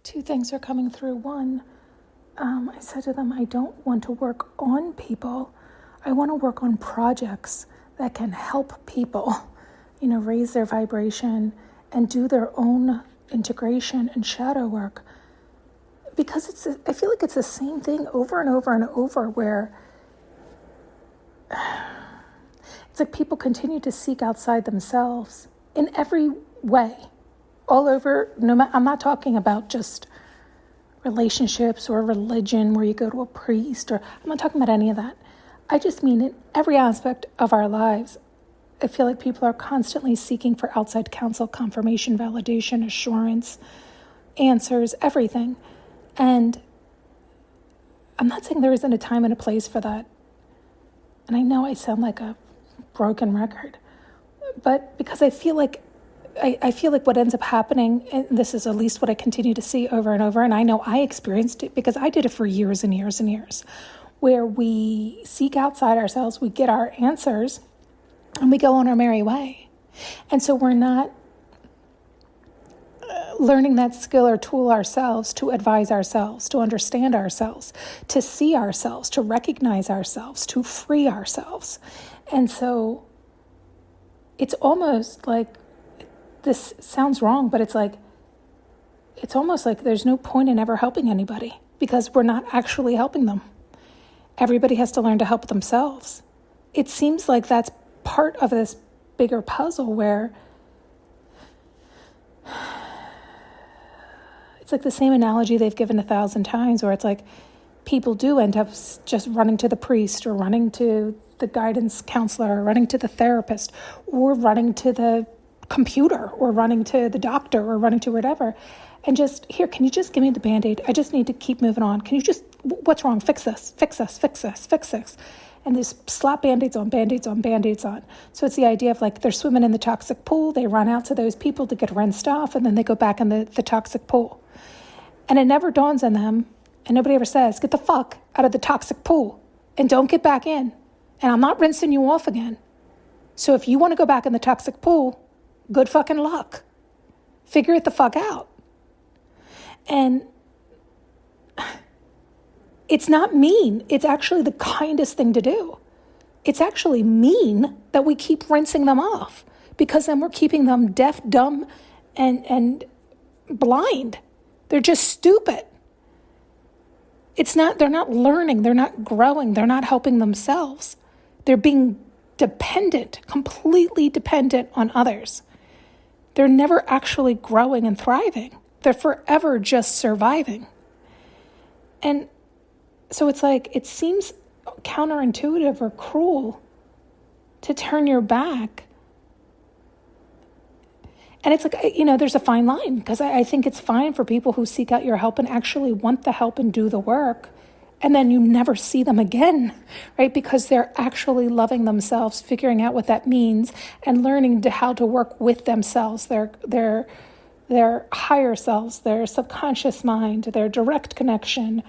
Two things are coming through. One, I said to them, I don't want to work on people. I want to work on projects that can help people, raise their vibration and do their own integration and shadow work. Because I feel like it's the same thing over and over and over, where it's like people continue to seek outside themselves in every way, all over. I'm not talking about just relationships or religion where you go to a priest, or I'm not talking about any of that. I just mean in every aspect of our lives. I feel like people are constantly seeking for outside counsel, confirmation, validation, assurance, answers, everything. And I'm not saying there isn't a time and a place for that. And I know I sound like a broken record, but because I feel like what ends up happening, and this is at least what I continue to see over and over, and I know I experienced it because I did it for years and years and years, where we seek outside ourselves, we get our answers, and we go on our merry way. And so we're not learning that skill or tool ourselves to advise ourselves, to understand ourselves, to see ourselves, to recognize ourselves, to free ourselves. And so it's almost like, this sounds wrong, but it's almost like there's no point in ever helping anybody because we're not actually helping them. Everybody has to learn to help themselves. It seems like that's part of this bigger puzzle where it's like the same analogy they've given 1,000 times, where it's like people do end up just running to the priest or running to the guidance counselor or running to the therapist or running to the computer or running to the doctor or running to whatever. And just, here, can you just give me the Band-Aid? I just need to keep moving on. Can you just, what's wrong? Fix this, fix this, fix this, fix this. And they slap Band-Aids on, Band-Aids on, Band-Aids on. So it's the idea of like they're swimming in the toxic pool. They run out to those people to get rinsed off, and then they go back in the toxic pool. And it never dawns on them, and nobody ever says, get the fuck out of the toxic pool and don't get back in. And I'm not rinsing you off again. So if you want to go back in the toxic pool, good fucking luck. Figure it the fuck out. And it's not mean. It's actually the kindest thing to do. It's actually mean that we keep rinsing them off, because then we're keeping them deaf, dumb, and blind. They're just stupid. They're not learning. They're not growing. They're not helping themselves. They're being dependent, completely dependent on others. They're never actually growing and thriving. They're forever just surviving. And so it's like, it seems counterintuitive or cruel to turn your back. And it's like, there's a fine line, because I think it's fine for people who seek out your help and actually want the help and do the work, and then you never see them again, right? Because they're actually loving themselves, figuring out what that means, and learning how to work with themselves, their higher selves, their subconscious mind, their direct connection,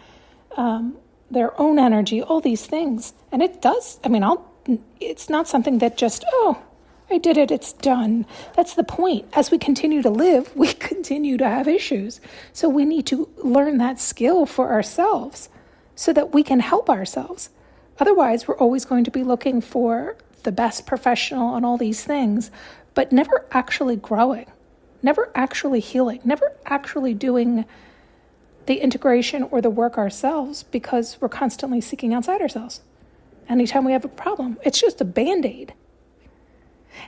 their own energy, all these things. And it does, it's not something that just, I did it, it's done. That's the point. As we continue to live, we continue to have issues. So we need to learn that skill for ourselves so that we can help ourselves. Otherwise, we're always going to be looking for the best professional and all these things, but never actually growing, never actually healing, never actually doing the integration or the work ourselves, because we're constantly seeking outside ourselves. Anytime we have a problem, it's just a Band-Aid.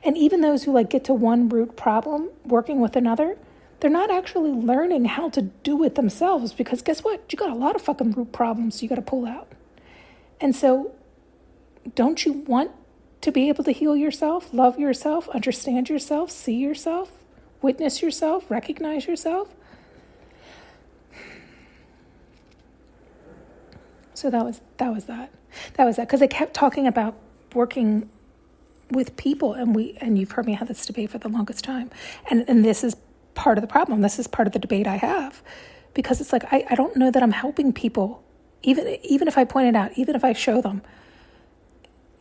And even those who get to one root problem working with another, they're not actually learning how to do it themselves, because guess what? You got a lot of fucking root problems you got to pull out. And so don't you want to be able to heal yourself, love yourself, understand yourself, see yourself, witness yourself, recognize yourself? So that was that. Because I kept talking about working with people, and you've heard me have this debate for the longest time, and this is part of the problem. This is part of the debate I have, because it's like I don't know that I'm helping people, even if I point it out, even if I show them.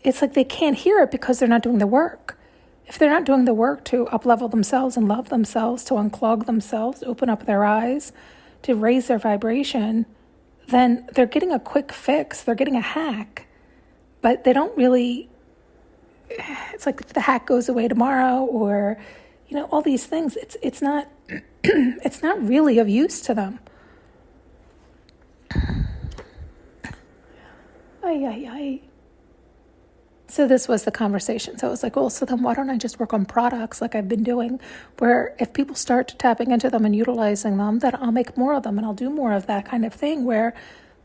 It's like they can't hear it because they're not doing the work. If they're not doing the work to up-level themselves and love themselves, to unclog themselves, open up their eyes, to raise their vibration, then they're getting a quick fix. They're getting a hack, but they don't really, it's like if the hack goes away tomorrow or, all these things, it's not, it's not really of use to them. So this was the conversation. So it was like, well, so then why don't I just work on products like I've been doing, where if people start tapping into them and utilizing them, then I'll make more of them and I'll do more of that kind of thing, where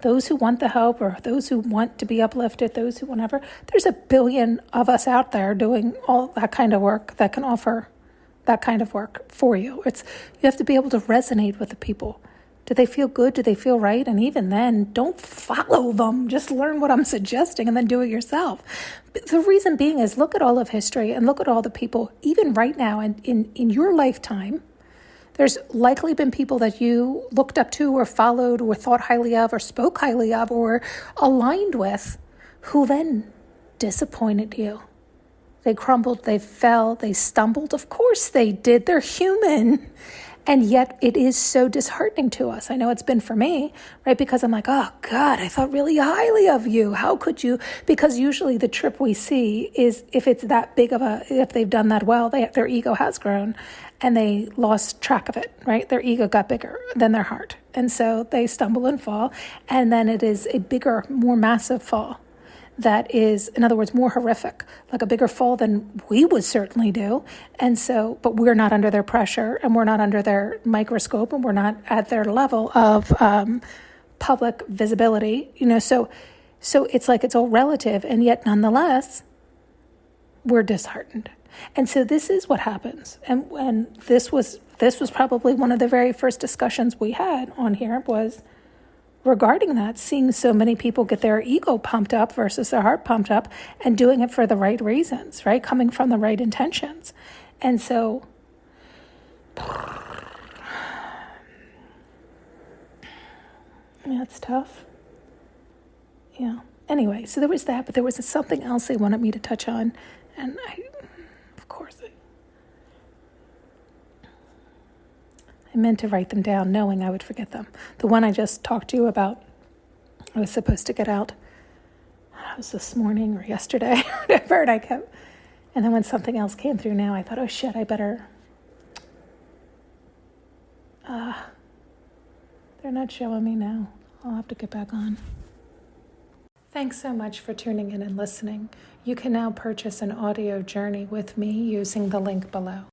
those who want the help or those who want to be uplifted, those who whatever, there's a billion of us out there doing all that kind of work that can offer that kind of work for you. You have to be able to resonate with the people. Do they feel good? Do they feel right? And even then, don't follow them. Just learn what I'm suggesting and then do it yourself. But the reason being is look at all of history and look at all the people, even right now and in your lifetime, there's likely been people that you looked up to or followed or thought highly of or spoke highly of or aligned with, who then disappointed you. They crumbled, they fell, they stumbled. Of course they did. They're human. And yet it is so disheartening to us. I know it's been for me, right? Because I'm like, oh God, I thought really highly of you. How could you? Because usually the trip we see is if it's that big if they've done that well, their ego has grown and they lost track of it, right? Their ego got bigger than their heart. And so they stumble and fall. And then it is a bigger, more massive fall. That is, in other words, more horrific, like a bigger fall than we would certainly do. And so, but we're not under their pressure and we're not under their microscope and we're not at their level of public visibility, so it's like it's all relative. And yet nonetheless, we're disheartened. And so this is what happens. And this was probably one of the very first discussions we had on here was regarding that, seeing so many people get their ego pumped up versus their heart pumped up and doing it for the right reasons, right? Coming from the right intentions. And so, yeah, it's tough. Yeah. Anyway, so there was that, but there was something else they wanted me to touch on. And I meant to write them down knowing I would forget them. The one I just talked to you about, I was supposed to get out. It was this morning or yesterday or whatever, and then when something else came through now, I thought, oh shit, I better, they're not showing me now. I'll have to get back on. Thanks so much for tuning in and listening. You can now purchase an audio journey with me using the link below.